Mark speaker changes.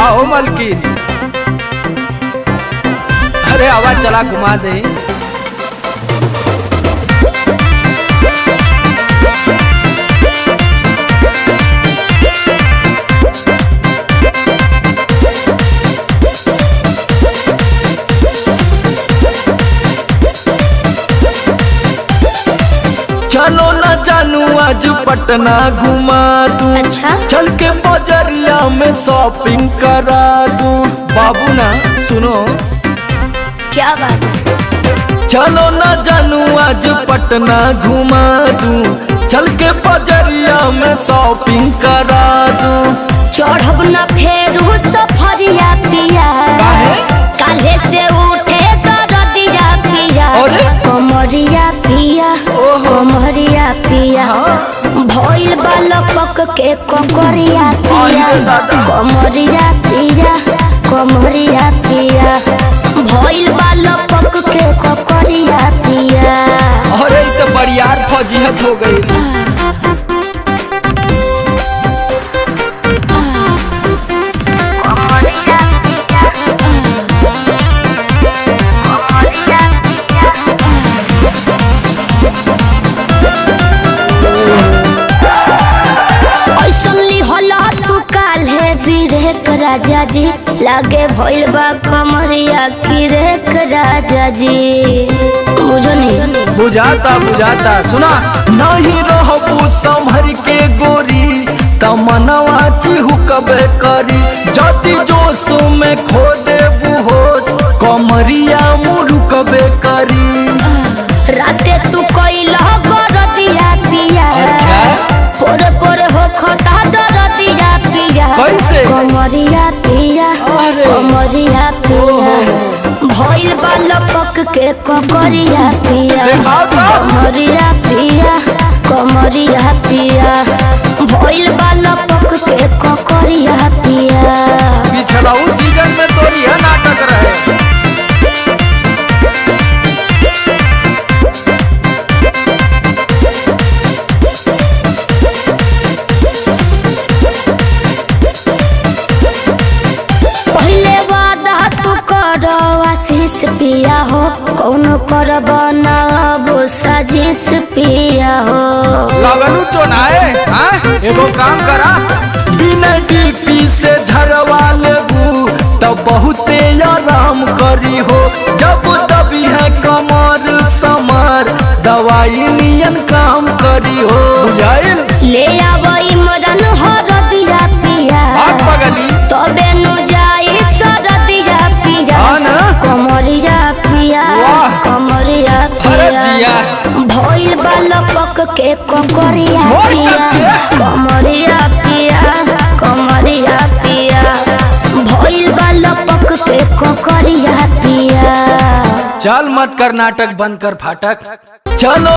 Speaker 1: का हो मलकिन? अरे आवाज चला घुमा दे। चलो ना जानू आज पटना घुमा दूं।
Speaker 2: अच्छा?
Speaker 1: चल के बजरिया में शॉपिंग करा दूं। बाबू ना सुनो,
Speaker 2: क्या बात है?
Speaker 1: चलो ना जानू आज पटना घुमा दूं। चल के बजरिया में शॉपिंग करा दूं।
Speaker 2: चढ़ब न फेरू सफरिया पिया, काले से उठे दरदिया पिया।
Speaker 1: अरे?
Speaker 2: कमरिया पिया, कमरिया पिया, भइल बालपक के ककरिया पिया। कमरिया पिया, कमरिया पिया, भइल बालपक के ककरिया पिया।
Speaker 1: अरे तो बरियार फजीहत हो गई। राजा जी लागे भइल बा कमरिया की रेख राजा जी। बुझो नहीं? बुझाता बुझाता। सुना नहीं रहबू संभर के गोरी तमनवा चिहुकबे करी। जति जोश में खो देबू होश कमरिया मुरुकबे करी।
Speaker 2: राते तू कइला गरदिया पिया।
Speaker 1: अच्छा?
Speaker 2: पोरे पोरे हो खता दरदिया पिया।
Speaker 1: कैसे?
Speaker 2: कमरिया पिया,
Speaker 1: अरे।
Speaker 2: कमरिया पिया, भइल बालपक के ककरिया पिया।
Speaker 1: देखा तो?
Speaker 2: कमरिया पिया, कमरिया पिया, भइल बालपक के ककरिया पिया।
Speaker 1: पिछला उस सीजन में तो यह नाटक रहे।
Speaker 2: पिया हो कौन करब ना अब साजिश पिया हो।
Speaker 1: लगनू चोनाए एगो काम करा, बिना डीपी से झरवा लेबू तो बहुते आराम करी हो। जब दबी है कमर समर दवाई नियन काम करी हो। बुझाइल?
Speaker 2: ले आवई मरन हरदिया पिया,
Speaker 1: पगली
Speaker 2: तबे नु जाई सरदिया पिया। कमरिया पिया, कमरिया पिया, भइल बालपक के ककरिया पिया। कमरिया पिया, कमरिया पिया, भइल बालपक के ककरिया पिया।
Speaker 1: चल मत कर नाटक, बंद कर फाटक। चलो